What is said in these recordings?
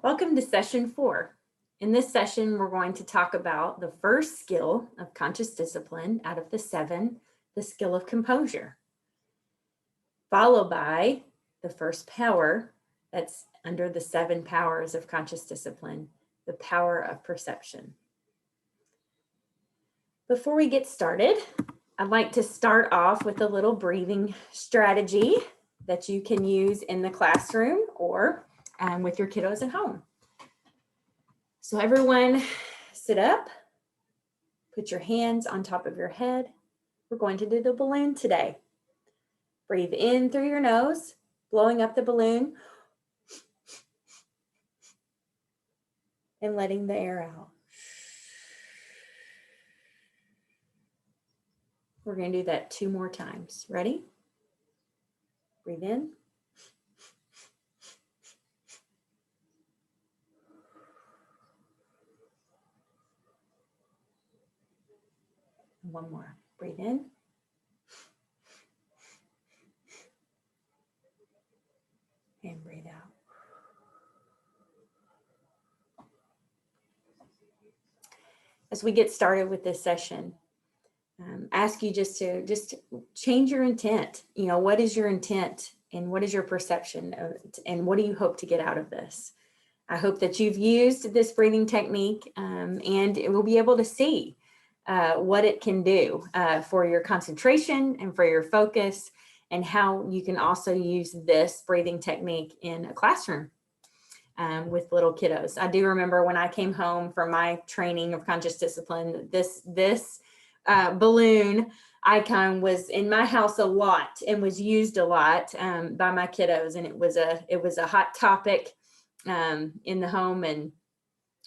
Welcome to session 4. In this session, we're going to talk about the first skill of conscious discipline out of the 7, the skill of composure, followed by the first power that's under the 7 powers of conscious discipline, the power of perception. Before we get started, I'd like to start off with a little breathing strategy that you can use in the classroom or with your kiddos at home. So everyone sit up, put your hands on top of your head. We're going to do the balloon today. Breathe in through your nose, blowing up the balloon and letting the air out. We're going to do that 2 more times. Ready? Breathe in. One more. Breathe in. And breathe out. As we get started with this session, ask you just to change your intent. You know, what is your intent and what is your perception and what do you hope to get out of this? I hope that you've used this breathing technique and it will be able to see what it can do for your concentration and for your focus, and how you can also use this breathing technique in a classroom with little kiddos. I do remember when I came home from my training of conscious discipline, this balloon icon was in my house a lot and was used a lot by my kiddos, and it was a hot topic in the home. And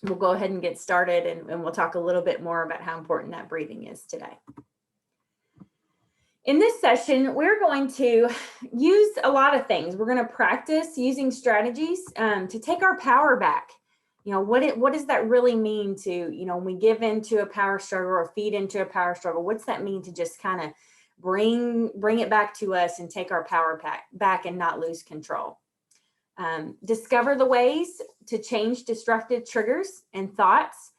we'll go ahead and get started, and we'll talk a little bit more about how important that breathing is today. In this session, we're going to use a lot of things. We're going to practice using strategies to take our power back. You know, what does that really mean to, you know, when we give into a power struggle or feed into a power struggle, what's that mean to just kind of bring it back to us and take our power back and not lose control? Discover the ways to change destructive triggers and thoughts.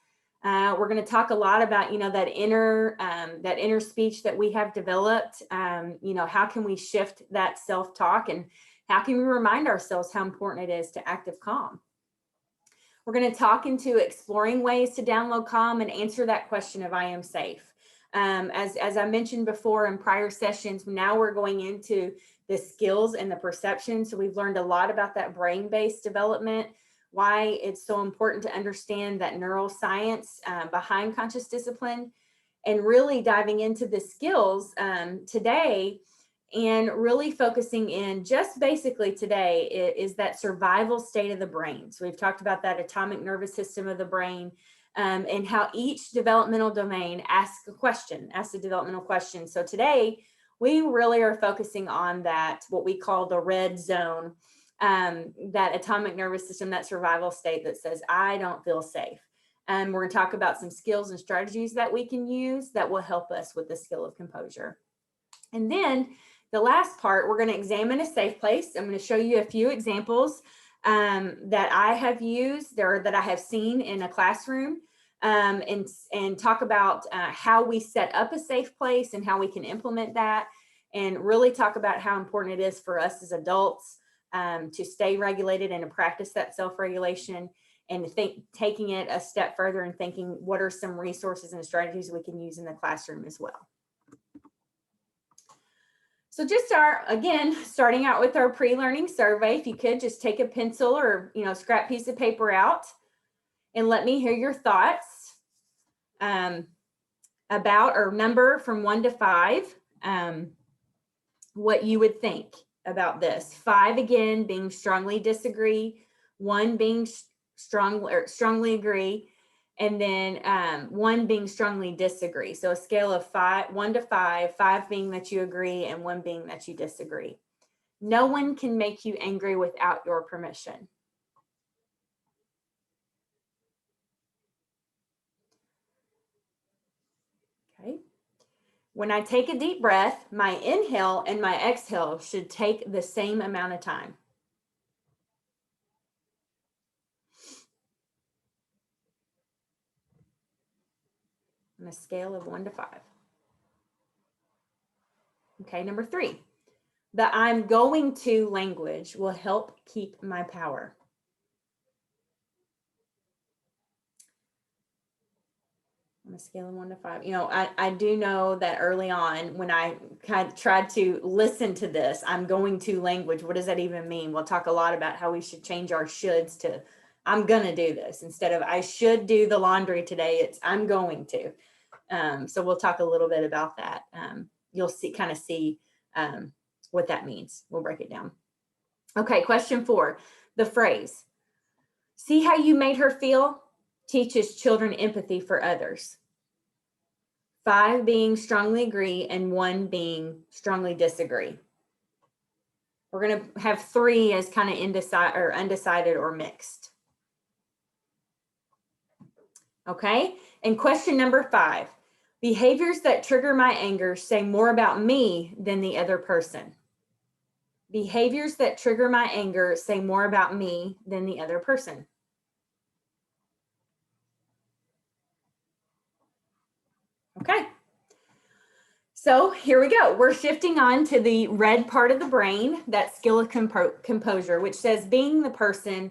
We're going to talk a lot about, you know, that inner speech that we have developed. You know, how can we shift that self-talk, and how can we remind ourselves how important it is to active calm? We're going to talk into exploring ways to download calm and answer that question of I am safe. As I mentioned before in prior sessions, now we're going into the skills and the perception. So we've learned a lot about that brain-based development, why it's so important to understand that neuroscience behind conscious discipline, and really diving into the skills today, and really focusing in just basically today is that survival state of the brain. So we've talked about that atomic nervous system of the brain, and how each developmental domain asks a developmental question. So today, we really are focusing on that, what we call the red zone, that atomic nervous system, that survival state that says, I don't feel safe. And we're going to talk about some skills and strategies that we can use that will help us with the skill of composure. And then the last part, we're going to examine a safe place. I'm going to show you a few examples that I have used or that I have seen in a classroom, and talk about how we set up a safe place and how we can implement that, and really talk about how important it is for us as adults to stay regulated and to practice that self-regulation, and to taking it a step further and thinking what are some resources and strategies we can use in the classroom as well. So just starting out with our pre-learning survey. If you could just take a pencil or, you know, scrap piece of paper out and let me hear your thoughts about, or number from 1 to 5, what you would think about this. 5 again being strongly disagree, 1 being strongly agree, and then 1 being strongly disagree. So a scale of 1 to 5, 5 being that you agree and 1 being that you disagree. No one can make you angry without your permission. Okay. When I take a deep breath, my inhale and my exhale should take the same amount of time. on a scale of 1 to 5. Okay, number 3, the I'm going to language will help keep my power. On a scale of 1 to 5. You know, I do know that early on when I kind of tried to listen to this, I'm going to language, what does that even mean? We'll talk a lot about how we should change our shoulds to I'm going to do this. Instead of I should do the laundry today, it's I'm going to. So we'll talk a little bit about that. You'll see what that means. We'll break it down. Okay, question 4, the phrase, see how you made her feel, teaches children empathy for others. 5 being strongly agree and 1 being strongly disagree. We're going to have 3 as kind of undecided or mixed. Okay, and question number 5, behaviors that trigger my anger say more about me than the other person. Behaviors that trigger my anger say more about me than the other person. Okay. So here we go. We're shifting on to the red part of the brain, that skill of composure, which says being the person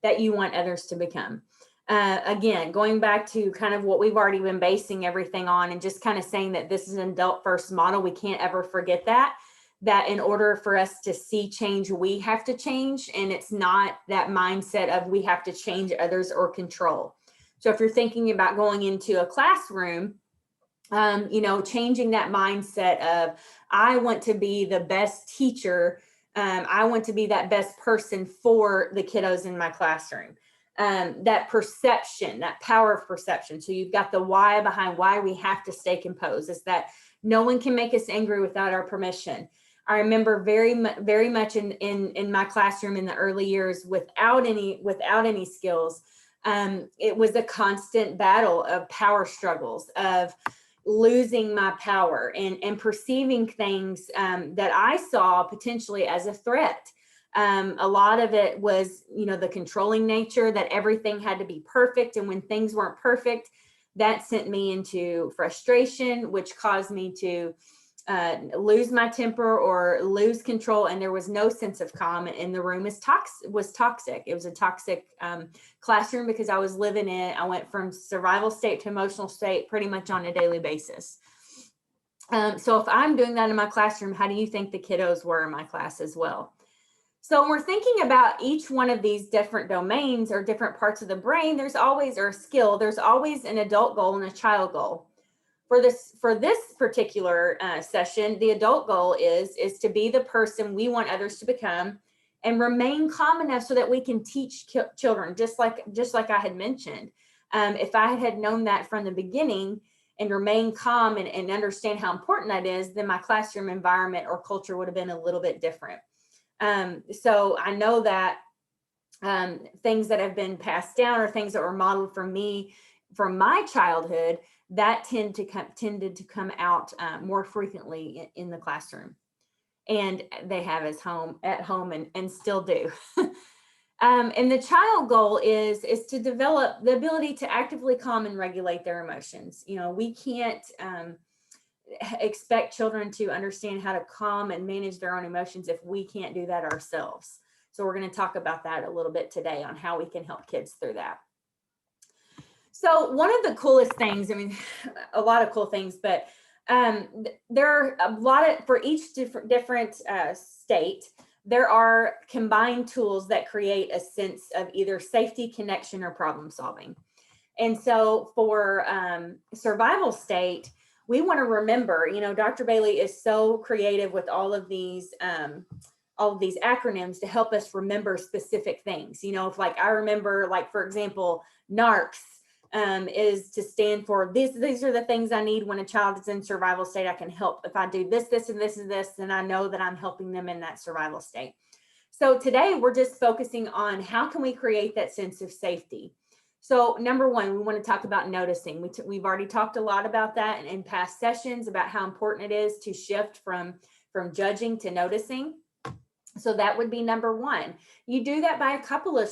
that you want others to become. Again, going back to kind of what we've already been basing everything on and just kind of saying that this is an adult first model. We can't ever forget that in order for us to see change, we have to change. And it's not that mindset of we have to change others or control. So if you're thinking about going into a classroom, changing that mindset of I want to be the best teacher. I want to be that best person for the kiddos in my classroom. That perception, that power of perception. So you've got the why behind why we have to stay composed is that no one can make us angry without our permission. I remember very much in my classroom in the early years without any skills. It was a constant battle of power struggles, of losing my power and perceiving things that I saw potentially as a threat. A lot of it was, the controlling nature that everything had to be perfect. And when things weren't perfect, that sent me into frustration, which caused me to lose my temper or lose control. And there was no sense of calm. And the room was toxic. It was a toxic classroom because I was living in, I went from survival state to emotional state pretty much on a daily basis. So if I'm doing that in my classroom, how do you think the kiddos were in my class as well? So when we're thinking about each one of these different domains or different parts of the brain, there's always an adult goal and a child goal. For this particular session, the adult goal is to be the person we want others to become and remain calm enough so that we can teach children, just like I had mentioned. If I had known that from the beginning and remain calm and understand how important that is, then my classroom environment or culture would have been a little bit different. So I know that things that have been passed down or things that were modeled for me from my childhood that tended to come out more frequently in the classroom, and they have at home and still do. And the child goal is to develop the ability to actively calm and regulate their emotions. We can't expect children to understand how to calm and manage their own emotions if we can't do that ourselves. So we're going to talk about that a little bit today on how we can help kids through that. So one of the coolest things, a lot of cool things, but there are a lot of, for each different state, there are combined tools that create a sense of either safety, connection, or problem solving. And so for survival state, we want to remember, Dr. Bailey is so creative with all of these acronyms to help us remember specific things. If I remember, for example, NARCS is to stand for these are the things I need when a child is in survival state. I can help if I do this, this, and this, and this, then I know that I'm helping them in that survival state. So today we're just focusing on how can we create that sense of safety. So number one, we want to talk about noticing. We've already talked a lot about that in past sessions about how important it is to shift from judging to noticing. So that would be number one. You do that by a couple of,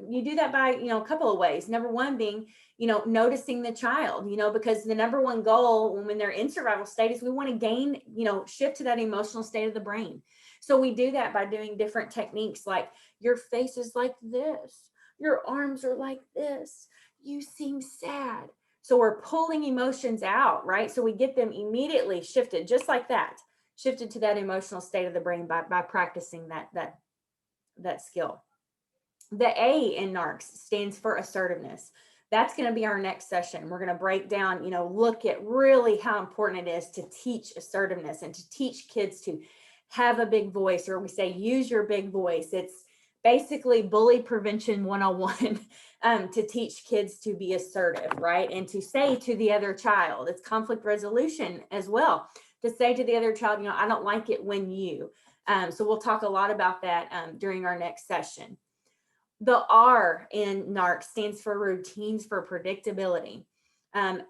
you do that by, a couple of ways. Number one being, noticing the child, because the number one goal when they're in survival state is we want to gain, shift to that emotional state of the brain. So we do that by doing different techniques, like your face is like this, your arms are like this, you seem sad. So we're pulling emotions out, right? So we get them immediately shifted just like that, shifted to that emotional state of the brain by practicing that skill. The A in NARCS stands for assertiveness. That's going to be our next session. We're going to break down, look at really how important it is to teach assertiveness and to teach kids to have a big voice, or we say use your big voice. It's basically bully prevention 101, to teach kids to be assertive, right? And to say to the other child, it's conflict resolution as well, to say to the other child, I don't like it when you. So we'll talk a lot about that during our next session. The R in NARC stands for routines for predictability.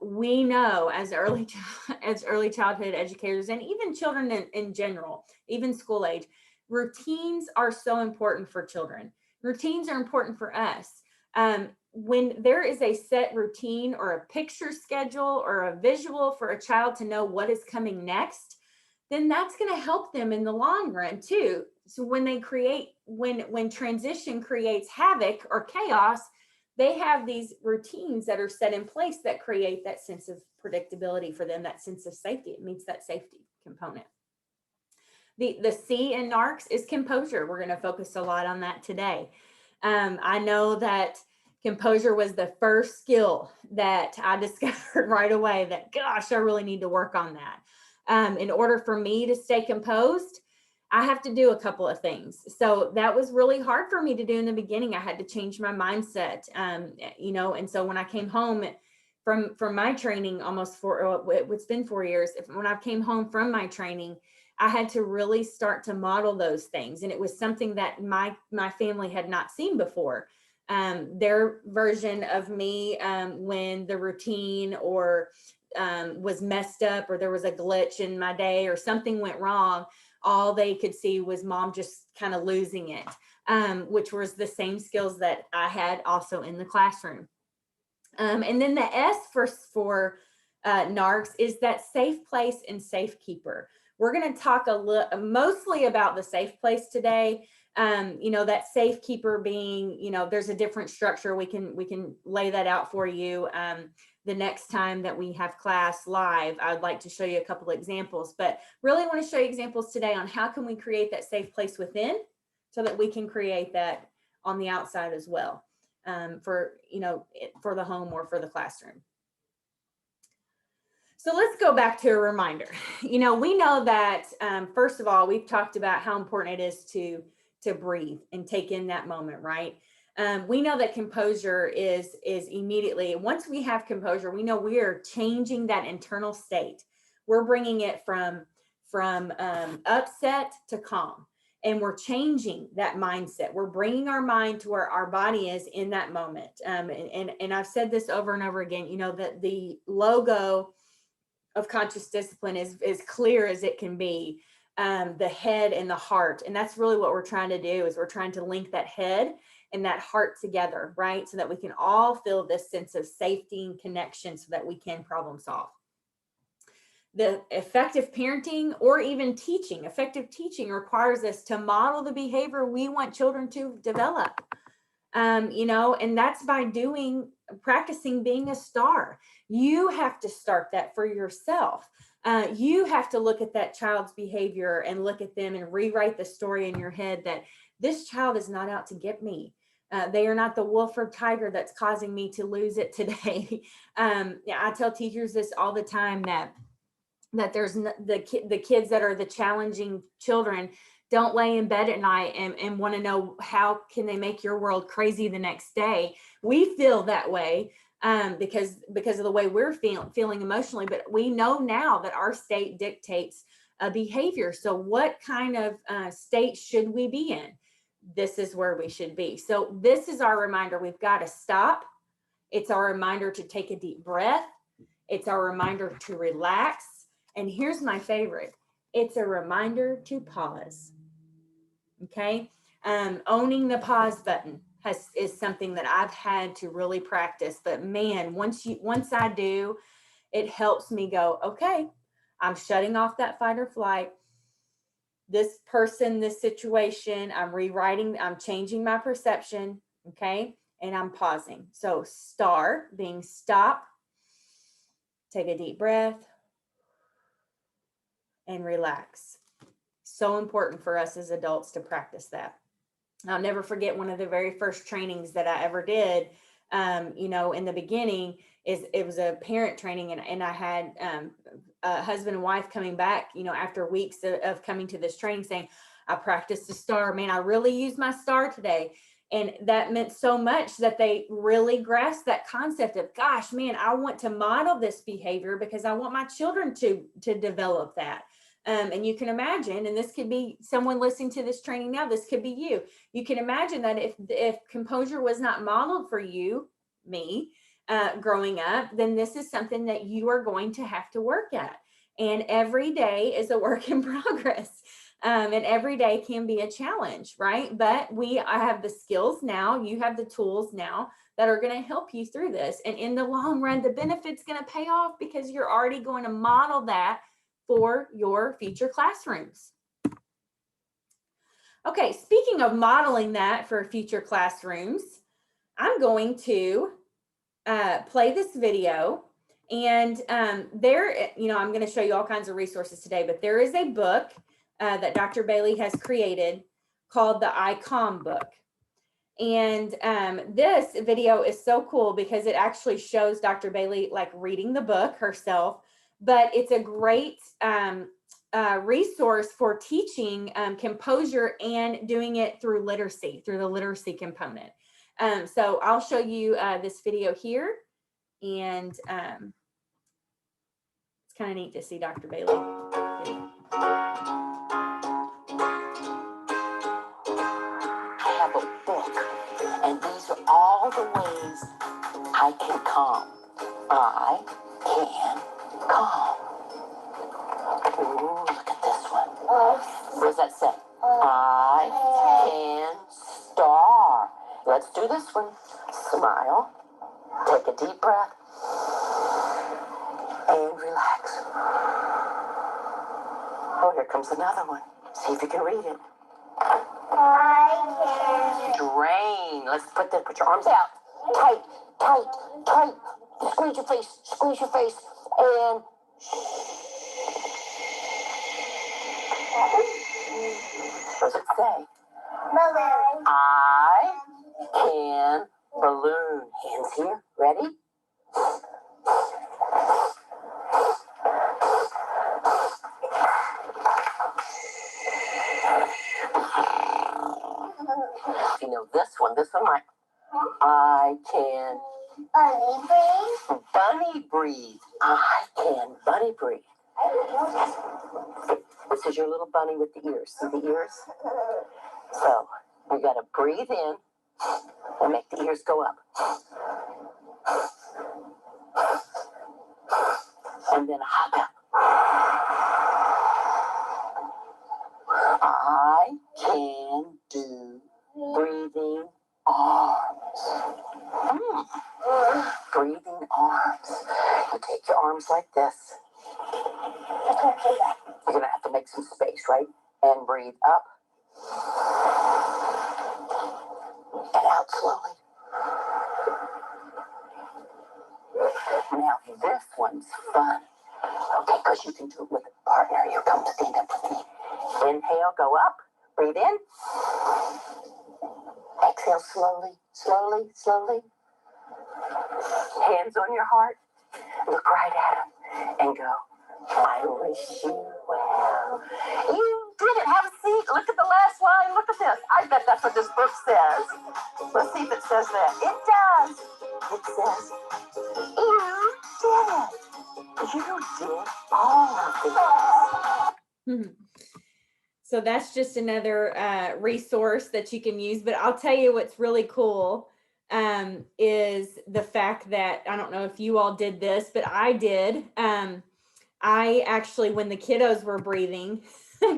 We know as early childhood educators, and even children in general, even school age, routines are so important for children. Routines are important for us. When there is a set routine or a picture schedule or a visual for a child to know what is coming next, then that's going to help them in the long run too. So when transition creates havoc or chaos, they have these routines that are set in place that create that sense of predictability for them, that sense of safety. It meets that safety component. The C in NARCS is composure. We're going to focus a lot on that today. I know that composure was the first skill that I discovered right away that, gosh, I really need to work on that. In order for me to stay composed, I have to do a couple of things. So that was really hard for me to do in the beginning. I had to change my mindset, and so when I came home from my training, it's been 4 years. When I came home from my training, I had to really start to model those things. And it was something that my family had not seen before. Their version of me, when the routine or was messed up, or there was a glitch in my day or something went wrong, all they could see was mom just kind of losing it, which was the same skills that I had also in the classroom. And then the S for NARCS is that safe place and safe keeper. We're going to talk mostly about the safe place today. That safe keeper being, there's a different structure. We can lay that out for you. The next time that we have class live, I'd like to show you a couple of examples, but really want to show you examples today on how can we create that safe place within so that we can create that on the outside as well, for the home or for the classroom. So let's go back to a reminder. We know that, first of all, we've talked about how important it is to breathe and take in that moment, right? We know that composure is immediately, once we have composure, we know we are changing that internal state. We're bringing it from upset to calm, and we're changing that mindset. We're bringing our mind to where our body is in that moment. And I've said this over and over again, that the logo of conscious discipline is clear as it can be. The head and the heart. And that's really what we're trying to do, is we're trying to link that head and that heart together, right? So that we can all feel this sense of safety and connection so that we can problem solve. The effective parenting or even teaching, effective teaching requires us to model the behavior we want children to develop. And that's by practicing being a star. You have to start that for yourself. You have to look at that child's behavior and look at them and rewrite the story in your head that this child is not out to get me. They are not the wolf or tiger that's causing me to lose it today. I tell teachers this all the time, that there's the kids that are the challenging children don't lay in bed at night and want to know how can they make your world crazy the next day. We feel that way because of the way we're feeling emotionally, but we know now that our state dictates behavior. So what kind of state should we be in? This is where we should be. So this is our reminder. We've got to stop. It's our reminder to take a deep breath. It's our reminder to relax. And here's my favorite. It's a reminder to pause. Okay. Owning the pause button is something that I've had to really practice. But man, once I do, it helps me go, okay, I'm shutting off that fight or flight. This person, this situation, I'm changing my perception. Okay. And I'm pausing. So STAR being stop, take a deep breath, and relax. So important for us as adults to practice that. I'll never forget one of the very first trainings that I ever did. In the beginning, it was a parent training, and I had a husband and wife coming back, after weeks of coming to this training, saying, I practiced the STAR. Man, I really used my STAR today. And that meant so much that they really grasped that concept of, gosh, man, I want to model this behavior because I want my children to develop that. And you can imagine, and this could be someone listening to this training now, this could be you. You can imagine that if composure was not modeled for you, me, growing up, then this is something that you are going to have to work at. And every day is a work in progress. And every day can be a challenge, right? But I have the skills now, you have the tools now that are going to help you through this. And in the long run, the benefit's going to pay off because you're already going to model that for your future classrooms. Okay, speaking of modeling that for future classrooms, I'm going to play this video. And I'm going to show you all kinds of resources today, but there is a book that Dr. Bailey has created called the ICOM book. And this video is so cool because it actually shows Dr. Bailey like reading the book herself, but it's a great resource for teaching composure and doing it through the literacy component. So I'll show you this video here, and it's kind of neat to see Dr. Bailey. I have a book, and these are all the ways I can calm. I can calm. Ooh, look at this one. What does that say? I can star. Let's do this one. Smile. Take a deep breath. And relax. Oh, here comes another one. See if you can read it. Drain. Let's put your arms out. Tight, tight, tight. Squeeze your face, and what does it say? Balloon. I can balloon. Hands here. Ready? You know this one might. I can bunny breathe. Bunny breathe. I can bunny breathe. This is your little bunny with the ears. See the ears? So you got to breathe in and make the ears go up. And then hop up. I can do breathing arms. Breathing arms. You take your arms like this. You're going to have to make some space, right? And breathe up. And out slowly. Now this one's fun. Okay, because you can do it with a partner. You come stand up with me. Inhale, go up. Breathe in. Exhale slowly, slowly, slowly. Hands on your heart. Look right at him and go, I wish you well. You did it. Have a seat. Look at the last line. Look at this. I bet that's what this book says. Let's see if it says that. It does. It says, you did it. You did all of these. So that's just another resource that you can use. But I'll tell you what's really cool is the fact that, I don't know if you all did this, but I did. I actually, when the kiddos were breathing,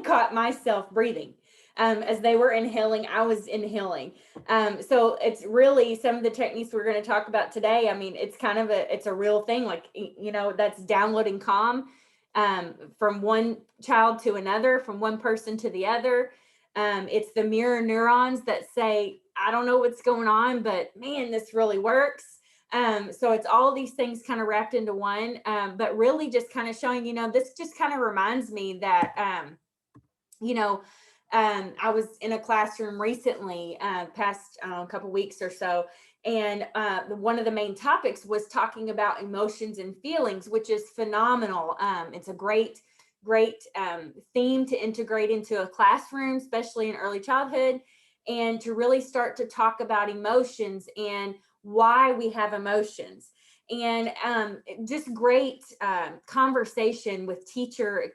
caught myself breathing. As they were inhaling, I was inhaling. So it's really some of the techniques we're going to talk about today. I mean, it's kind of it's a real thing. Like, you know, that's downloading calm from one child to another, from one person to the other. It's the mirror neurons that say, I don't know what's going on, but man, this really works. So it's all these things kind of wrapped into one, but really just kind of showing, you know, this just kind of reminds me that, you know, I was in a classroom recently, past a couple weeks or so, and one of the main topics was talking about emotions and feelings, which is phenomenal. It's a great, great theme to integrate into a classroom, especially in early childhood, and to really start to talk about emotions and why we have emotions. And just great conversation with teacher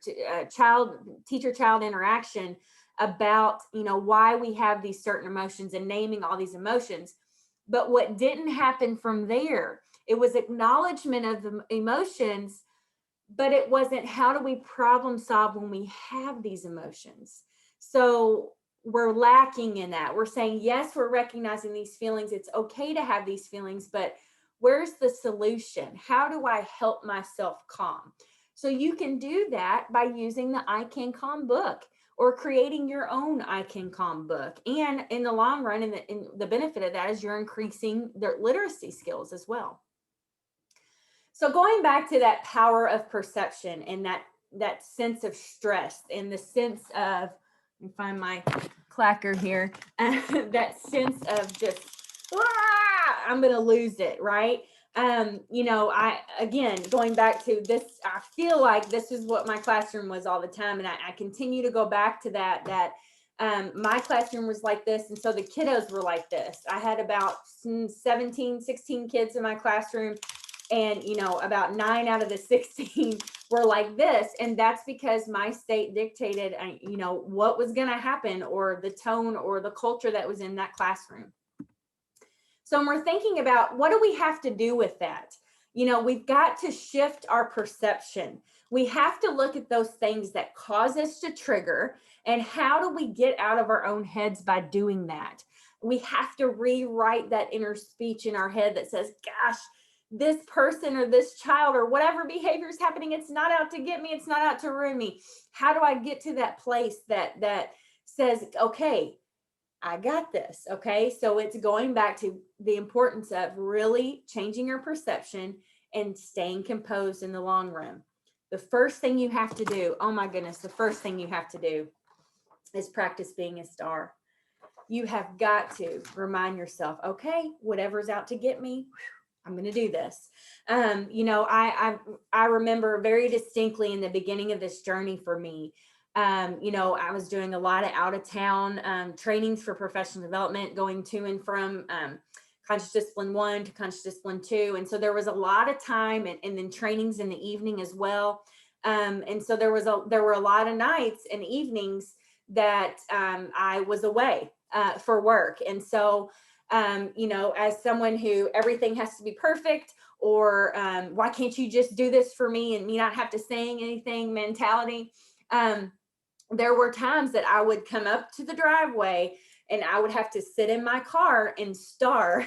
child interaction about, you know, why we have these certain emotions and naming all these emotions. But what didn't happen from there, it was acknowledgement of the emotions, but it wasn't how do we problem solve when we have these emotions. So we're lacking in that. We're saying, yes, we're recognizing these feelings. It's okay to have these feelings, but where's the solution? How do I help myself calm? So you can do that by using the I Can Calm book or creating your own I Can Calm book. And in the long run, in the benefit of that is you're increasing their literacy skills as well. So going back to that power of perception and that sense of stress and the sense of, let me find my clacker here, that sense of just, I'm going to lose it, right? You know, I, again, going back to this, I feel like this is what my classroom was all the time. And I continue to go back to that my classroom was like this. And so the kiddos were like this. I had about 17, 16 kids in my classroom. And, you know, about 9 out of the 16 were like this. And that's because my state dictated, you know, what was going to happen or the tone or the culture that was in that classroom. So when we're thinking about what do we have to do with that? You know, we've got to shift our perception. We have to look at those things that cause us to trigger and how do we get out of our own heads by doing that? We have to rewrite that inner speech in our head that says, gosh, this person or this child or whatever behavior is happening, it's not out to get me, it's not out to ruin me. How do I get to that place that says, okay, I got this. Okay. So it's going back to the importance of really changing your perception and staying composed in the long run. The first thing you have to do, oh my goodness, the first thing you have to do is practice being a star. You have got to remind yourself, okay, whatever's out to get me, I'm going to do this. You know, I remember very distinctly in the beginning of this journey for me, you know, I was doing a lot of out of town trainings for professional development, going to and from conscious discipline 1 to conscious discipline 2. And so there was a lot of time and then trainings in the evening as well. And so there were a lot of nights and evenings that I was away for work. And so you know, as someone who everything has to be perfect, or why can't you just do this for me and me not have to saying anything mentality. There were times that I would come up to the driveway and I would have to sit in my car and star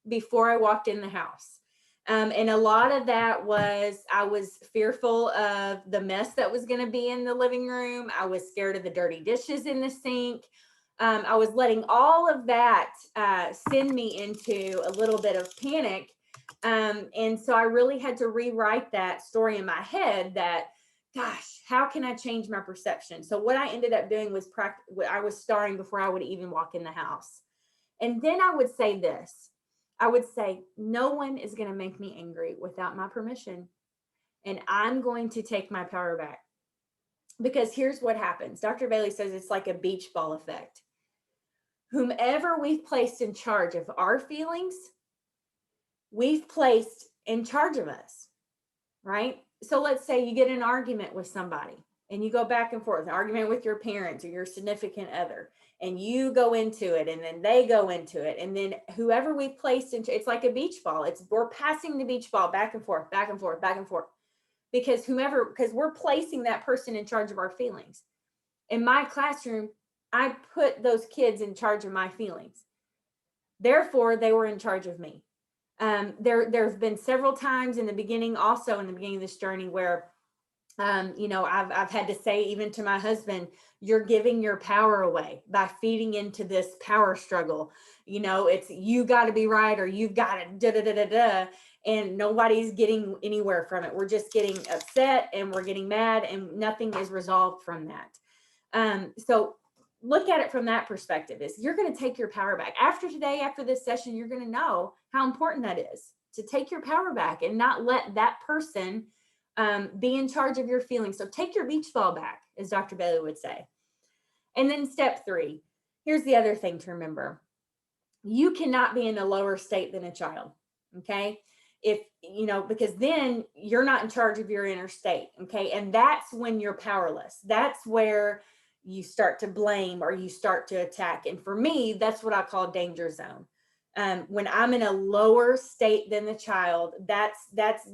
before I walked in the house. And a lot of that was, I was fearful of the mess that was going to be in the living room. I was scared of the dirty dishes in the sink. I was letting all of that send me into a little bit of panic. And so I really had to rewrite that story in my head that, gosh, how can I change my perception? So what I ended up doing was I was starring before I would even walk in the house. And then I would say this. I would say, no one is going to make me angry without my permission. And I'm going to take my power back. Because here's what happens. Dr. Bailey says it's like a beach ball effect. Whomever we've placed in charge of our feelings, we've placed in charge of us, right? So let's say you get an argument with somebody and you go back and forth, an argument with your parents or your significant other, and you go into it and then they go into it. And then whoever we've placed into, it's like a beach ball. We're passing the beach ball back and forth, back and forth, back and forth. Because we're placing that person in charge of our feelings. In my classroom, I put those kids in charge of my feelings. Therefore, they were in charge of me. There's been several times in the beginning, also in the beginning of this journey, where I've had to say even to my husband, you're giving your power away by feeding into this power struggle. It's you got to be right or you've got to da da da da da, and nobody's getting anywhere from it. We're just getting upset and we're getting mad, and nothing is resolved from that. So look at it from that perspective: is you're going to take your power back after today, after this session. You're going to know how important that is to take your power back and not let that person be in charge of your feelings. So take your beach ball back, as Dr. Bailey would say. And then step 3, here's the other thing to remember: you cannot be in a lower state than a child. Okay. Because then you're not in charge of your inner state. Okay. And that's when you're powerless. That's where you start to blame or you start to attack. And for me, that's what I call danger zone. When I'm in a lower state than the child, that's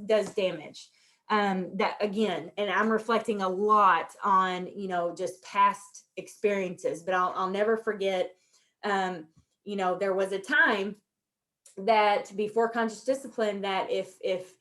does damage. That again, and I'm reflecting a lot on, just past experiences, but I'll never forget, there was a time that before conscious discipline, that if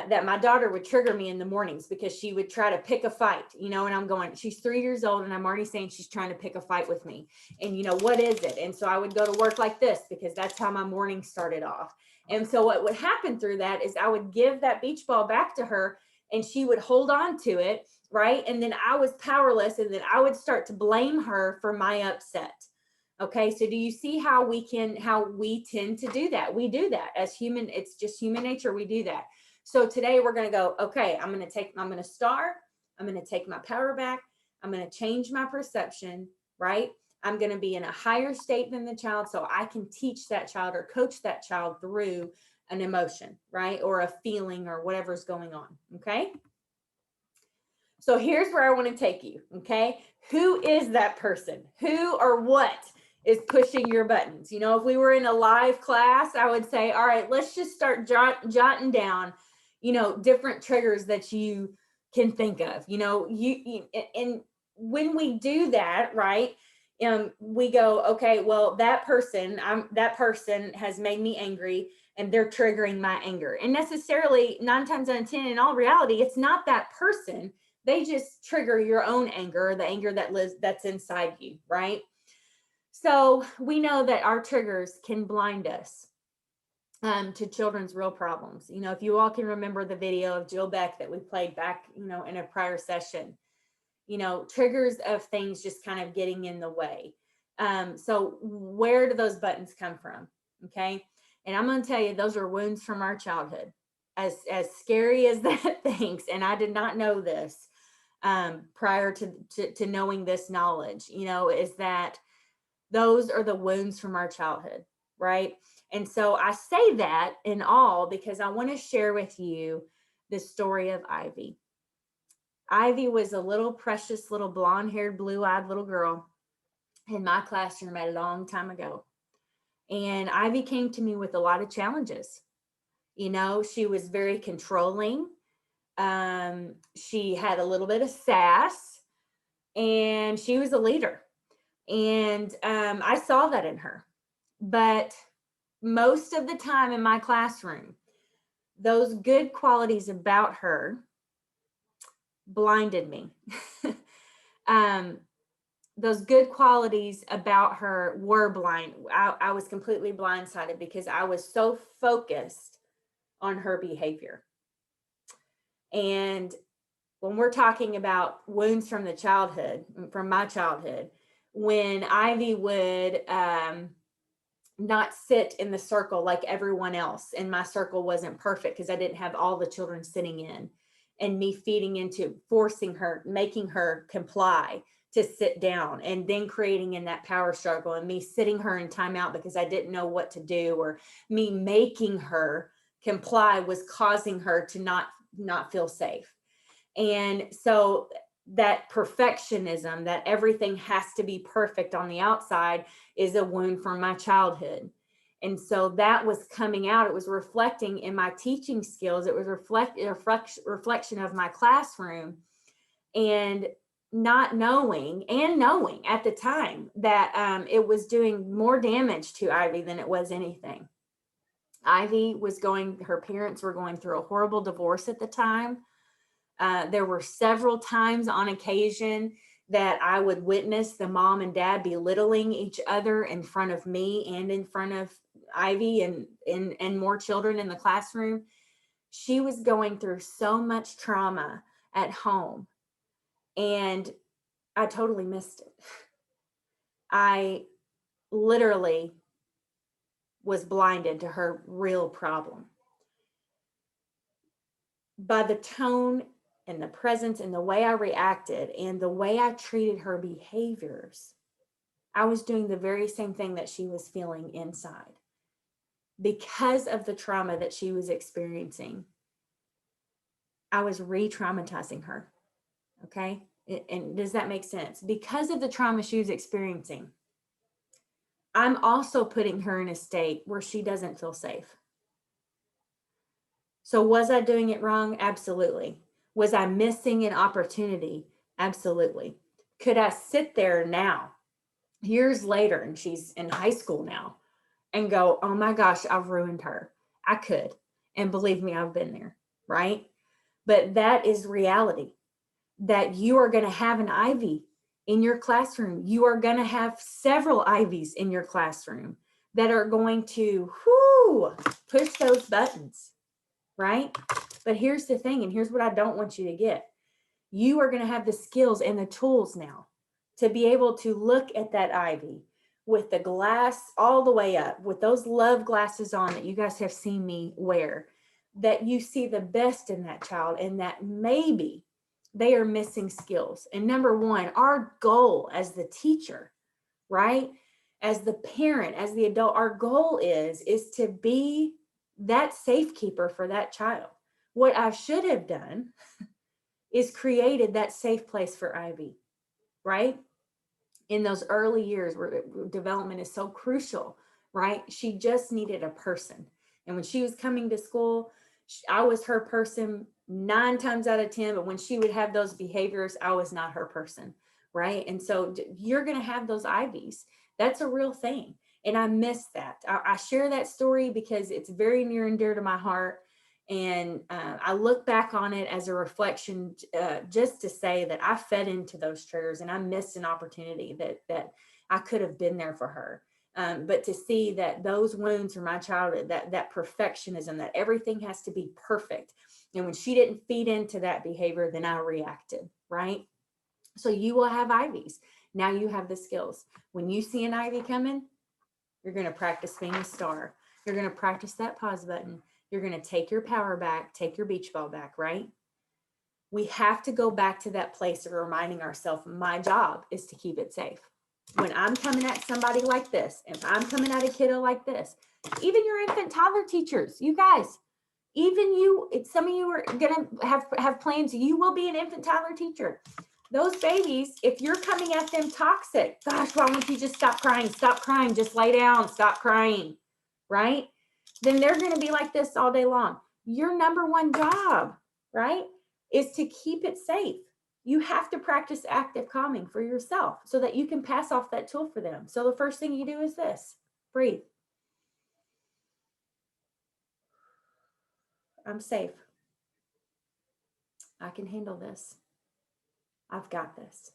that my daughter would trigger me in the mornings because she would try to pick a fight, and I'm going, she's 3 years old and I'm already saying she's trying to pick a fight with me. And what is it? And so I would go to work like this because that's how my morning started off. And so what would happen through that is I would give that beach ball back to her and she would hold on to it, right? And then I was powerless, and then I would start to blame her for my upset. Okay, so do you see how we tend to do that? We do that as human. It's just human nature. We do that. So today we're going to go, okay, I'm going to take my power back. I'm going to change my perception, right? I'm going to be in a higher state than the child so I can teach that child or coach that child through an emotion, right? Or a feeling or whatever's going on, okay? So here's where I want to take you, okay? Who is that person? Who or what is pushing your buttons? If we were in a live class, I would say, all right, let's just start jotting down, different triggers that you can think of. And when we do that, right, we go, okay, well, that person has made me angry and they're triggering my anger. And necessarily 9 times out of 10, in all reality, it's not that person. They just trigger your own anger, the anger that's inside you, right? So we know that our triggers can blind us to children's real problems. If you all can remember the video of Jill Beck that we played back, in a prior session, triggers of things just kind of getting in the way. So where do those buttons come from? Okay. And I'm going to tell you, those are wounds from our childhood. As scary as that thinks, and I did not know this prior to knowing this knowledge, is that those are the wounds from our childhood, right? And so I say that in all because I want to share with you the story of Ivy. Ivy was a little precious little blonde-haired, blue-eyed little girl in my classroom at a long time ago. And Ivy came to me with a lot of challenges. She was very controlling. She had a little bit of sass, and she was a leader. And I saw that in her. But most of the time in my classroom, those good qualities about her blinded me. Those good qualities about her were blind. I was completely blindsided because I was so focused on her behavior. And when we're talking about wounds from the childhood, from my childhood, when Ivy would not sit in the circle like everyone else, and my circle wasn't perfect because I didn't have all the children sitting in, and me feeding into forcing her, making her comply to sit down, and then creating in that power struggle, and me sitting her in timeout because I didn't know what to do, or me making her comply was causing her to not feel safe. And so that perfectionism, that everything has to be perfect on the outside, is a wound from my childhood. And so that was coming out. It was reflecting in my teaching skills. It was reflection of my classroom. And not knowing and knowing at the time that it was doing more damage to Ivy than it was anything. Ivy was her parents were going through a horrible divorce at the time. There were several times on occasion that I would witness the mom and dad belittling each other in front of me and in front of Ivy and more children in the classroom. She was going through so much trauma at home, and I totally missed it. I literally was blinded to her real problem. By the tone and the presence and the way I reacted and the way I treated her behaviors, I was doing the very same thing that she was feeling inside because of the trauma that she was experiencing. I was re-traumatizing her. Okay. And does that make sense? Because of the trauma she was experiencing, I'm also putting her in a state where she doesn't feel safe. So was I doing it wrong? Absolutely. Was I missing an opportunity? Absolutely. Could I sit there now, years later, and she's in high school now, and go, oh my gosh, I've ruined her? I could. And believe me, I've been there, right? But that is reality, that you are going to have an Ivy in your classroom. You are going to have several Ivies in your classroom that are going to push those buttons, right? But here's the thing, and here's what I don't want you to get. You are going to have the skills and the tools now to be able to look at that Ivy with the glass all the way up, with those love glasses on that you guys have seen me wear, that you see the best in that child and that maybe they are missing skills. And number one, our goal as the teacher, right? As the parent, as the adult, our goal is to be that safekeeper for that child. What I should have done is created that safe place for Ivy, right? In those early years where development is so crucial, right? She just needed a person. And when she was coming to school, I was her person 9 times out of 10, but when she would have those behaviors, I was not her person, right? And so you're going to have those Ivies. That's a real thing. And I miss that. I share that story because it's very near and dear to my heart. And I look back on it as a reflection, just to say that I fed into those triggers and I missed an opportunity that I could have been there for her. But to see that those wounds from my childhood, that perfectionism, that everything has to be perfect. And when she didn't feed into that behavior, then I reacted, right? So you will have Ivies. Now you have the skills. When you see an Ivy coming, you're going to practice being a star. You're going to practice that pause button. You're going to take your power back, take your beach ball back, right? We have to go back to that place of reminding ourselves, my job is to keep it safe. When I'm coming at somebody like this, if I'm coming at a kiddo like this, even your infant toddler teachers, you guys, even you, some of you are going to have plans. You will be an infant toddler teacher. Those babies, if you're coming at them toxic, gosh, why won't you just stop crying, just lay down, stop crying, right? Then they're going to be like this all day long. Your number one job, right, is to keep it safe. You have to practice active calming for yourself so that you can pass off that tool for them. So the first thing you do is this: breathe. I'm safe. I can handle this. I've got this.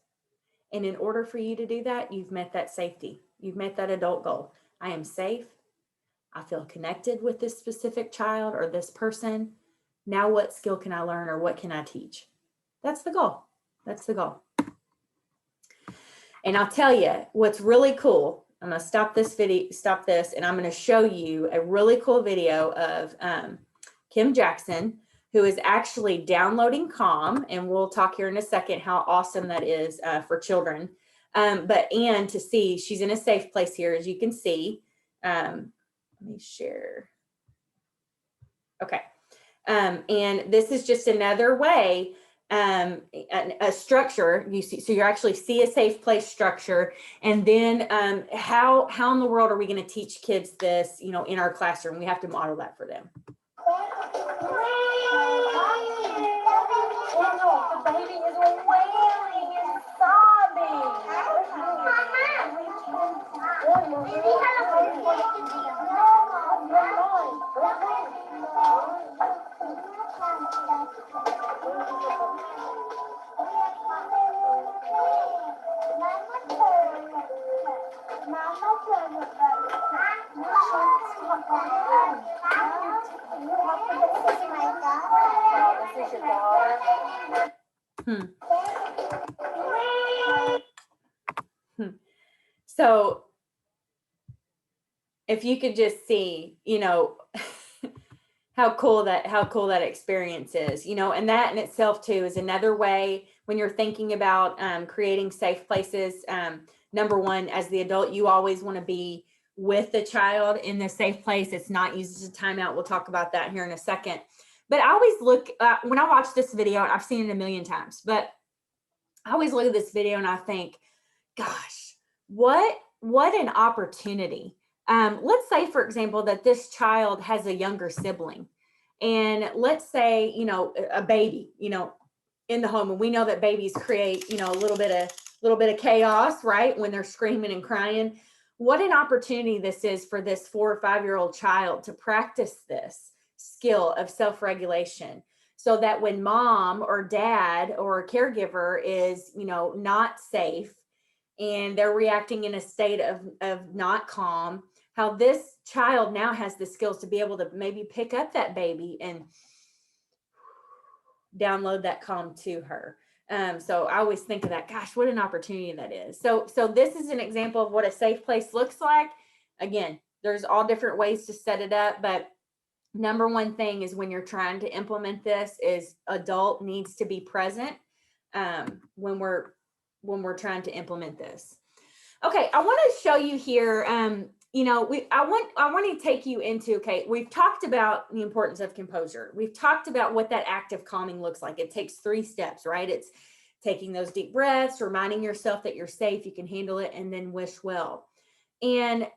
And in order for you to do that, you've met that safety. You've met that adult goal. I am safe. I feel connected with this specific child or this person. Now what skill can I learn or what can I teach? That's the goal. That's the goal. And I'll tell you what's really cool. I'm going to stop this, and I'm going to show you a really cool video of Kim Jackson, who is actually downloading Calm. And we'll talk here in a second how awesome that is for children. But Anne, to see, she's in a safe place here, as you can see. Let me share. Okay. And this is just another way, a structure you see. So you actually see a safe place structure. And then how in the world are we going to teach kids this, in our classroom? We have to model that for them. The baby is wailing Hmm. Hmm. So if you could just see, how cool that experience is, and that in itself too is another way when you're thinking about creating safe places. Number one, as the adult, you always want to be with the child in the safe place. It's not used as a timeout. We'll talk about that here in a second. But I always look when I watch this video, and I've seen it a million times, but I always look at this video and I think, gosh, what an opportunity. Let's say, for example, that this child has a younger sibling, and let's say, a baby, in the home, and we know that babies create, a little bit of chaos, right, when they're screaming and crying. What an opportunity this is for this 4 or 5-year-old child to practice this skill of self-regulation, so that when mom or dad or a caregiver is, not safe, and they're reacting in a state of not calm, how this child now has the skills to be able to maybe pick up that baby and download that calm to her. So I always think of that, gosh, what an opportunity that is. So this is an example of what a safe place looks like. Again, there's all different ways to set it up, but number one thing is when you're trying to implement this is adult needs to be present when we're trying to implement this. Okay, I want to show you here. I want to take you into. Okay, we've talked about the importance of composure. We've talked about what that active calming looks like. It takes 3 steps, right? It's taking those deep breaths, reminding yourself that you're safe, you can handle it, and then wish well. And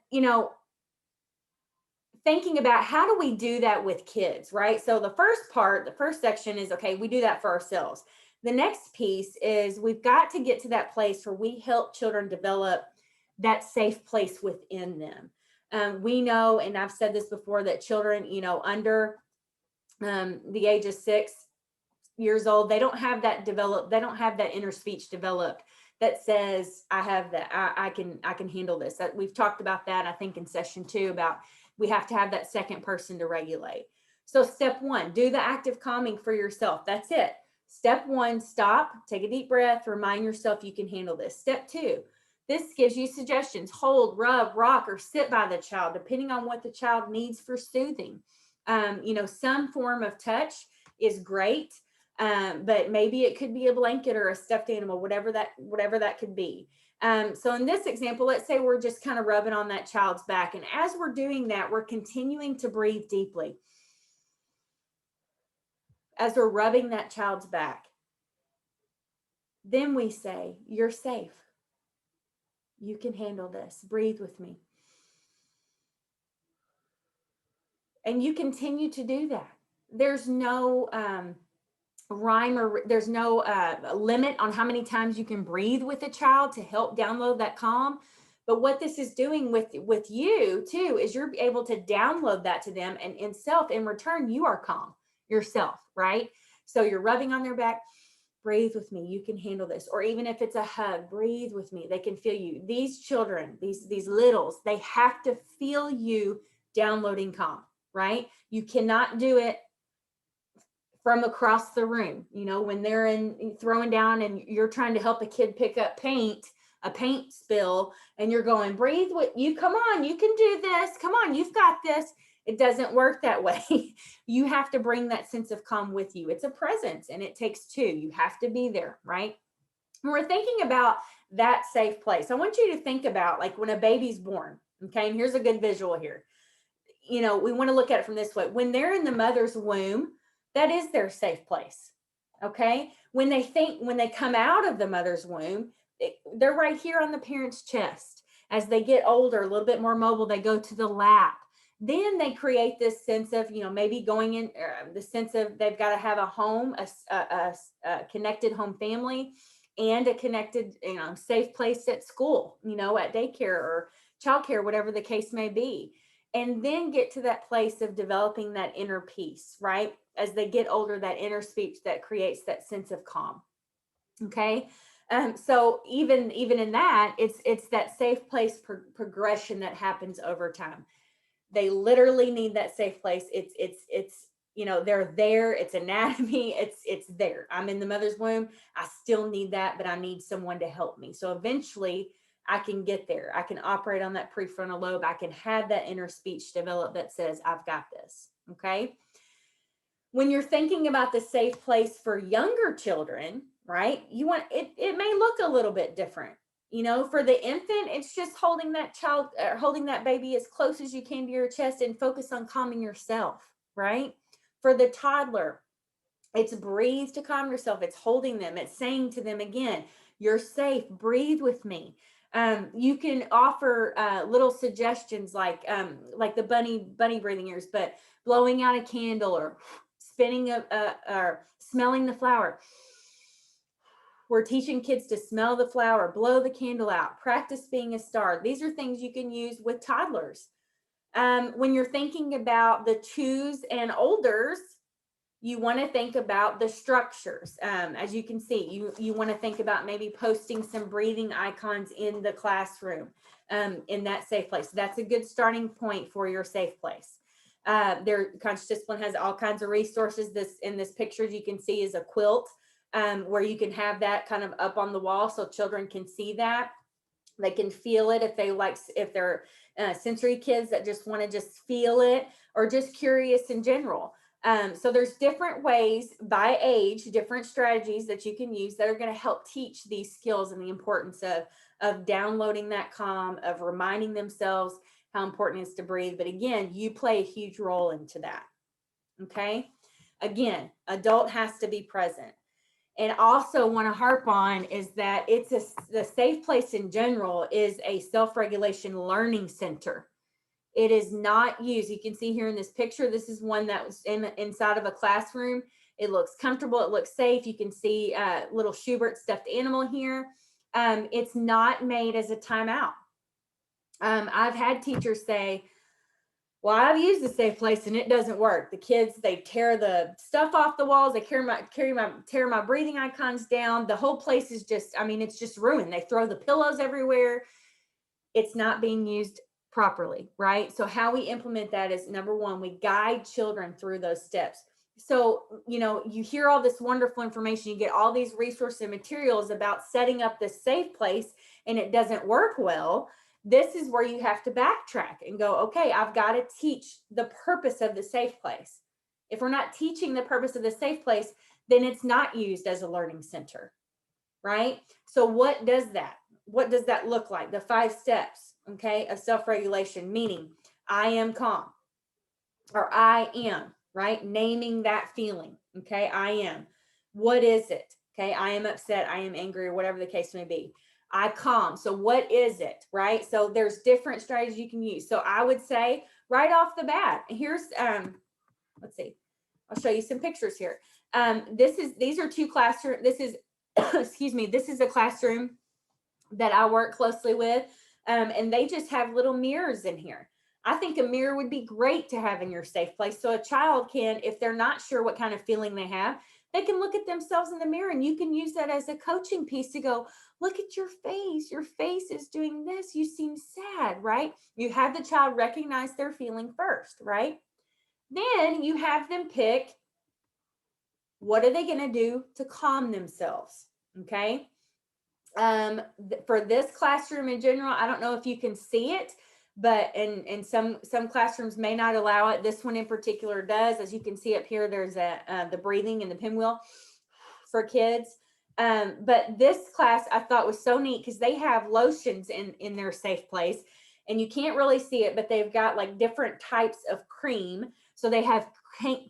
thinking about how do we do that with kids, right? So the first section is, okay, we do that for ourselves. The next piece is we've got to get to that place where we help children develop that safe place within them. We know, and I've said this before, that children, under the age of 6 years old, they don't have that developed. They don't have that inner speech developed that says, I have that, I can handle this. That we've talked about that, I think, in session 2, about we have to have that second person to regulate. So step 1, do the active calming for yourself. That's it. Step 1, stop, take a deep breath, remind yourself you can handle this. Step 2, this gives you suggestions: hold, rub, rock, or sit by the child, depending on what the child needs for soothing. Some form of touch is great. But maybe it could be a blanket or a stuffed animal, whatever that could be. So in this example, let's say we're just kind of rubbing on that child's back. And as we're doing that, we're continuing to breathe deeply. As we're rubbing that child's back, then we say, you're safe. You can handle this. Breathe with me. And you continue to do that. There's no rhyme or there's no limit on how many times you can breathe with a child to help download that calm. But what this is doing with you too is you're able to download that to them, and in return, you are calm yourself, right? So you're rubbing on their back. Breathe with me. You can handle this. Or even if it's a hug, breathe with me. They can feel you. These children, these littles, they have to feel you downloading calm, right? You cannot do it from across the room. When they're throwing down and you're trying to help a kid pick up a paint spill, and you're going, breathe with you, come on, you can do this, come on, you've got this. It doesn't work that way. You have to bring that sense of calm with you. It's a presence, and it takes 2. You have to be there, right? When we're thinking about that safe place, I want you to think about like when a baby's born, okay? And here's a good visual here. We want to look at it from this way. When they're in the mother's womb, that is their safe place, okay? When they come out of the mother's womb, they're right here on the parent's chest. As they get older, a little bit more mobile, they go to the lap. Then they create this sense of, maybe going in, the sense of they've got to have a home, a connected home family, and a connected, safe place at school, at daycare or childcare, whatever the case may be. And then get to that place of developing that inner peace, right? As they get older, that inner speech that creates that sense of calm. Okay. So even in that, it's that safe place progression that happens over time. They literally need that safe place. It's you know, they're there. It's anatomy. It's there. I'm in the mother's womb. I still need that, but I need someone to help me. So eventually I can get there. I can operate on that prefrontal lobe. I can have that inner speech develop that says, I've got this. Okay. When you're thinking about the safe place for younger children, right? You want it may look a little bit different. You know, for the infant, it's just holding that child, holding that baby as close as you can to your chest and focus on calming yourself, right? For the toddler, it's breathe to calm yourself. It's holding them. It's saying to them again, you're safe. Breathe with me. You can offer little suggestions like the bunny breathing ears, but blowing out a candle or spinning or smelling the flower. We're teaching kids to smell the flower, blow the candle out, practice being a star. These are things you can use with toddlers. When you're thinking about the twos and olders, you want to think about the structures. As you can see, you want to think about maybe posting some breathing icons in the classroom in that safe place. That's a good starting point for your safe place. Their conscious discipline has all kinds of resources. This in this picture you can see is a quilt where you can have that kind of up on the wall so children can see that. They can feel it if they're sensory kids that just want to just feel it, or just curious in general. So there's different ways by age, different strategies that you can use that are going to help teach these skills and the importance of downloading that calm, of reminding themselves how important it is to breathe. But again, you play a huge role into that. Okay. Again, adult has to be present. And also want to harp on is that the safe place in general is a self-regulation learning center. It is not used. You can see here in this picture, this is one that was inside of a classroom. It looks comfortable. It looks safe. You can see little Schubert stuffed animal here. It's not made as a timeout. I've had teachers say, well, I've used the safe place and it doesn't work. The kids, they tear the stuff off the walls. They tear my breathing icons down. The whole place is just, I mean, it's just ruined. They throw the pillows everywhere. It's not being used properly, right? So how we implement that is, number one, we guide children through those steps. So, you know, you hear all this wonderful information, you get all these resources and materials about setting up this safe place and it doesn't work well. This is where you have to backtrack and go, okay, I've got to teach the purpose of the safe place. If we're not teaching the purpose of the safe place, then it's not used as a learning center, right? So what does that look like? The 5 steps, okay, of self-regulation, meaning I am calm, or I am, right? Naming that feeling, okay, I am. What is it? Okay, I am upset, I am angry, or whatever the case may be. I calm. So what is it, right? So there's different strategies you can use. So I would say right off the bat, here's, let's see, I'll show you some pictures here. These are 2 classroom. This is, excuse me, this is a classroom that I work closely with. And they just have little mirrors in here. I think a mirror would be great to have in your safe place. So a child can, if they're not sure what kind of feeling they have, they can look at themselves in the mirror, and you can use that as a coaching piece to go, look at your face. Your face is doing this. You seem sad, right? You have the child recognize their feeling first, right? Then you have them pick, what are they going to do to calm themselves? Okay. For this classroom in general, I don't know if you can see it, but in some classrooms may not allow it. This one in particular does. As you can see up here, there's the breathing and the pinwheel for kids. But this class I thought was so neat because they have lotions in their safe place, and you can't really see it, but they've got like different types of cream. So they have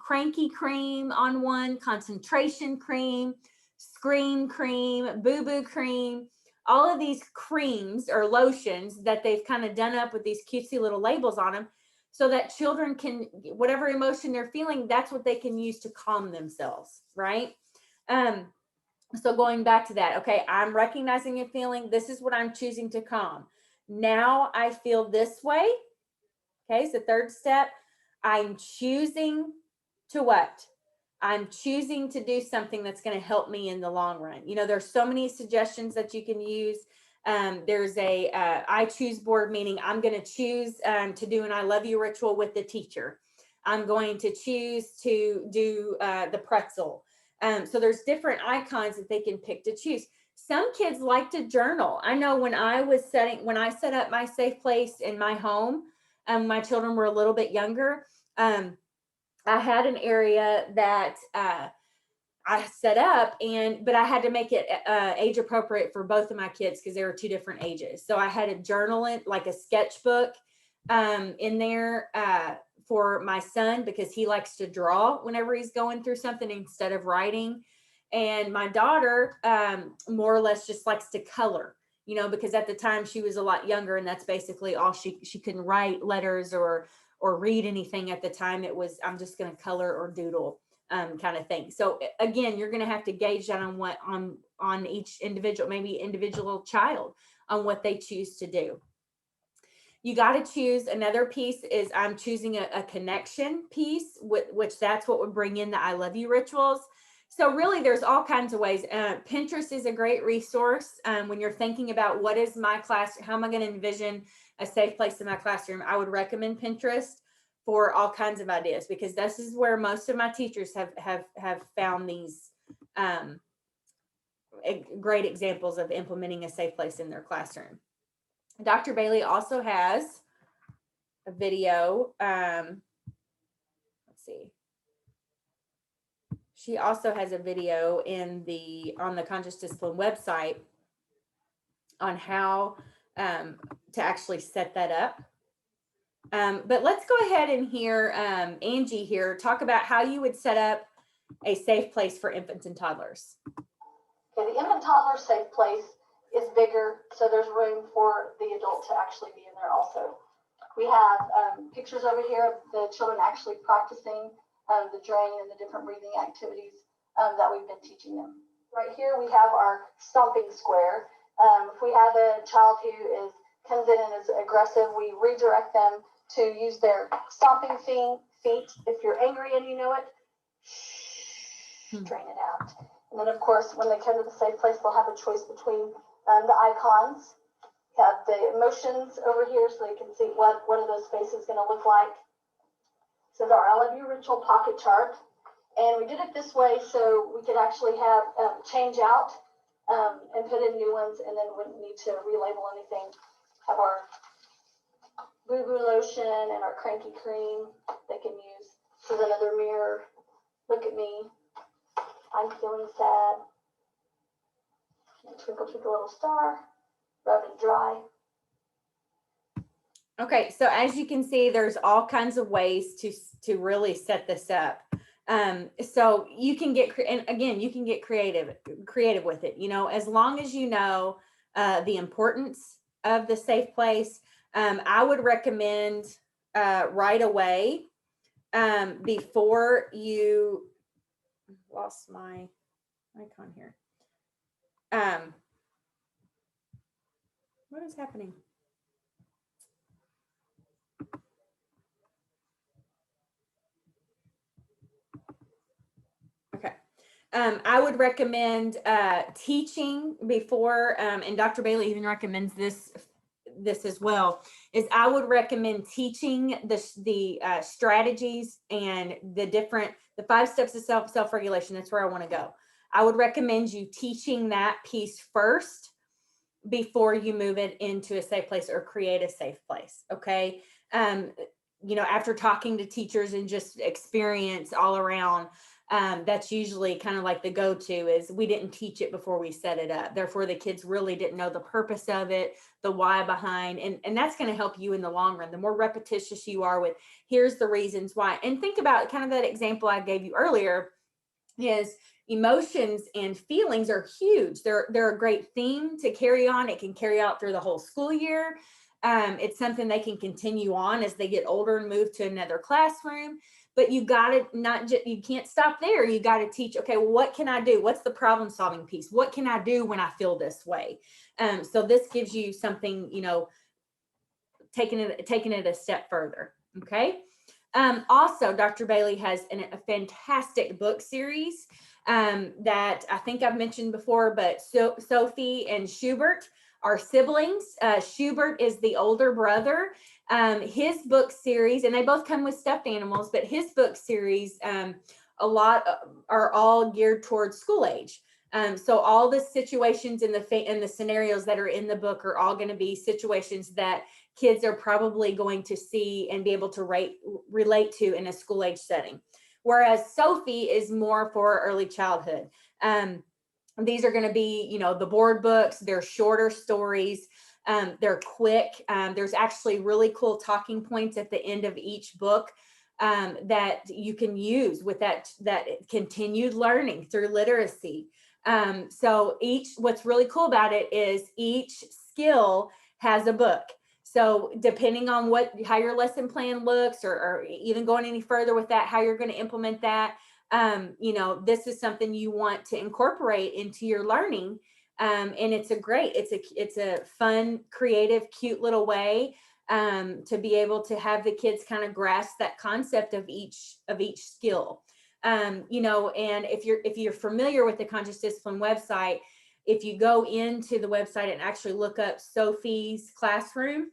cranky cream on one, concentration cream, scream cream, boo-boo cream, all of these creams or lotions that they've kind of done up with these cutesy little labels on them so that children can, whatever emotion they're feeling, that's what they can use to calm themselves, right? So going back to that, okay, I'm recognizing a feeling. This is what I'm choosing to calm. Now I feel this way. Okay, so 3rd step, I'm choosing to what? I'm choosing to do something that's going to help me in the long run. You know, there's so many suggestions that you can use. There's a I choose board, meaning I'm going to choose to do an I love you ritual with the teacher. I'm going to choose to do the pretzel. So there's different icons that they can pick to choose. Some kids like to journal. I know when I set up my safe place in my home, my children were a little bit younger. I had an area that I set up, but I had to make it age appropriate for both of my kids because they were two different ages. So I had a journal, like a sketchbook in there for my son because he likes to draw whenever he's going through something instead of writing. And my daughter more or less just likes to color, because at the time she was a lot younger, and that's basically all she couldn't write letters or read anything at the time. It was, I'm just going to color or doodle kind of thing. So again, you're going to have to gauge that on each individual, maybe individual child, on what they choose to do. You got to choose. Another piece is I'm choosing a connection piece, which that's what would bring in the I love you rituals. So really there's all kinds of ways. Pinterest is a great resource when you're thinking about what is my class, how am I going to envision a safe place in my classroom. I would recommend Pinterest for all kinds of ideas, because this is where most of my teachers have found these great examples of implementing a safe place in their classroom. Dr. Bailey also has a video. Let's see. She also has a video on the Conscious Discipline website on how to actually set that up. But let's go ahead and hear Angie here talk about how you would set up a safe place for infants and toddlers. Okay, the infant toddler safe place is bigger, so there's room for the adult to actually be in there also. We have pictures over here of the children actually practicing the drain and the different breathing activities that we've been teaching them. Right here we have our stomping square. If we have a child who comes in and is aggressive, we redirect them to use their stomping feet. If you're angry and you know it, drain it out. And then, of course, when they come to the safe place, they'll have a choice between the icons. You have the emotions over here, so they can see what are those faces going to look like. This is our I Love You Ritual pocket chart. And we did it this way so we could actually have change out and put in new ones, and then wouldn't need to relabel anything. Have our Boo Boo lotion and our Cranky Cream they can use. This is another mirror. Look at me. I'm feeling sad. And twinkle, twinkle, little star. Rub and dry. Okay, so as you can see, there's all kinds of ways to really set this up. So you can get, and again, you can get creative with it. As long as you know the importance of the safe place. I would recommend right away before you lost my icon here. What is happening? Okay. I would recommend teaching before, and Dr. Bailey even recommends this as well, is I would recommend teaching the strategies and the 5 steps of self-regulation. That's where I want to go. I would recommend you teaching that piece first before you move it into a safe place or create a safe place. Okay. After talking to teachers and just experience all around, that's usually kind of like the go-to is we didn't teach it before we set it up. Therefore, the kids really didn't know the purpose of it, the why behind, and that's going to help you in the long run. The more repetitious you are with, here's the reasons why. And think about kind of that example I gave you earlier is emotions and feelings are huge. They're a great theme to carry on. It can carry out through the whole school year. It's something they can continue on as they get older and move to another classroom. But you got to you can't stop there. You got to teach, okay, well, what can I do? What's the problem solving piece? What can I do when I feel this way? So this gives you something, taking it a step further. Okay. Also, Dr. Bailey has a fantastic book series that I think I've mentioned before, but Sophie and Schubert our siblings. Schubert is the older brother. His book series, and they both come with stuffed animals, but his book series, a lot are all geared towards school age. So all the situations in the scenarios that are in the book are all going to be situations that kids are probably going to see and be able to relate to in a school age setting. Whereas Sophie is more for early childhood. These are going to be, you know, the board books. They're shorter stories. They're quick. There's actually really cool talking points at the end of each book that you can use with that continued learning through literacy. So what's really cool about it is each skill has a book. So depending on how your lesson plan looks, or even going any further with that, how you're going to implement that, you know, this is something you want to incorporate into your learning. And it's a fun, creative, cute little way to be able to have the kids kind of grasp that concept of each skill. You know, and if you're familiar with the Conscious Discipline website, if you go into the website and actually look up Sophie's classroom,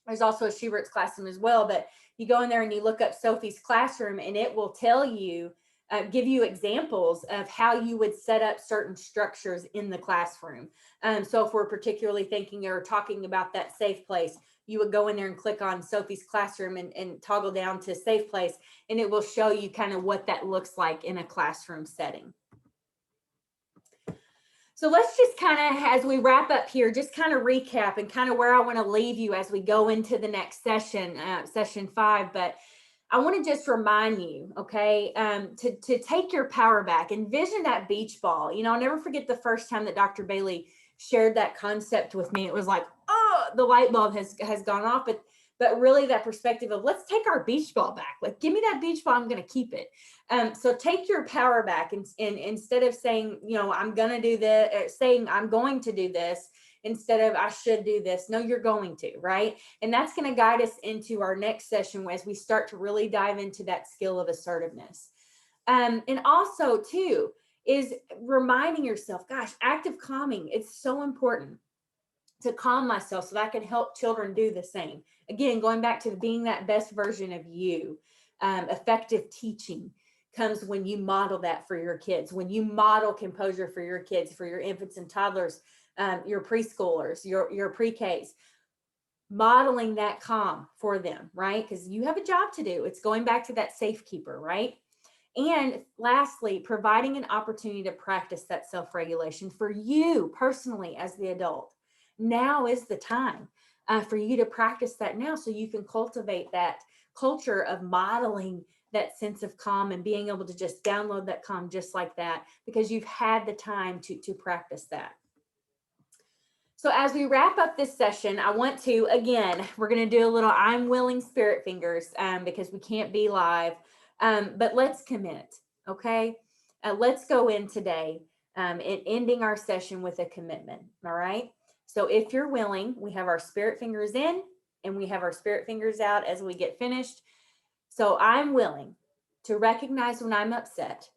there's also a Schubert's classroom as well, but you go in there and you look up Sophie's classroom, and it will tell you, give you examples of how you would set up certain structures in the classroom. So if we're particularly thinking or talking about that safe place, you would go in there and click on Sophie's classroom and toggle down to safe place, and it will show you kind of what that looks like in a classroom setting. So let's just kind of, as we wrap up here, just kind of recap and kind of where I want to leave you as we go into the next session, session 5. But I want to just remind you, okay, to take your power back. Envision that beach ball. You know, I'll never forget the first time that Dr. Bailey shared that concept with me. It was like, oh, the light bulb has gone off. But really that perspective of, let's take our beach ball back. Like, give me that beach ball, I'm going to keep it. So take your power back, and instead of saying, you know, I'm going to do this, saying I'm going to do this, instead of I should do this. No, you're going to, right? And that's going to guide us into our next session as we start to really dive into that skill of assertiveness. And also too, is reminding yourself, gosh, active calming, it's so important to calm myself so that I can help children do the same. Again, going back to being that best version of you. Effective teaching comes when you model that for your kids, when you model composure for your kids, for your infants and toddlers, your preschoolers, your pre-Ks, modeling that calm for them, right? Because you have a job to do. It's going back to that safekeeper, right? And lastly, providing an opportunity to practice that self-regulation for you personally as the adult. Now is the time for you to practice that now, so you can cultivate that culture of modeling that sense of calm and being able to just download that calm just like that, because you've had the time to practice that. So as we wrap up this session, I want to, again, we're going to do a little I'm willing spirit fingers because we can't be live, but let's commit, okay? Let's go in today and ending our session with a commitment, all right? So if you're willing, we have our spirit fingers in and we have our spirit fingers out as we get finished. So I'm willing to recognize when I'm upset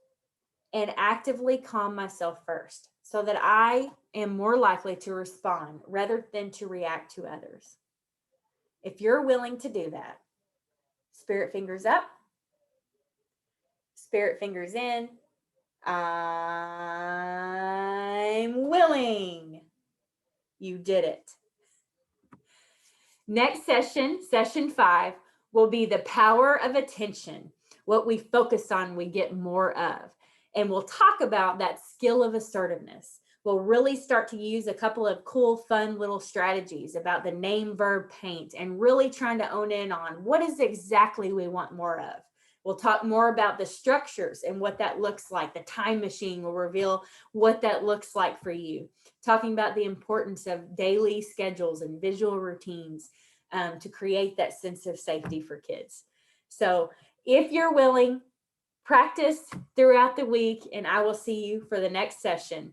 and actively calm myself first, so that I am more likely to respond rather than to react to others. If you're willing to do that, spirit fingers up, spirit fingers in. I'm willing. You did it. Next session, session 5, will be the power of attention. What we focus on, we get more of. And we'll talk about that skill of assertiveness. We'll really start to use a couple of cool, fun little strategies about the name, verb, paint, and really trying to own in on what is exactly we want more of. We'll talk more about the structures and what that looks like. The time machine will reveal what that looks like for you. Talking about the importance of daily schedules and visual routines to create that sense of safety for kids. So if you're willing, practice throughout the week, and I will see you for the next session.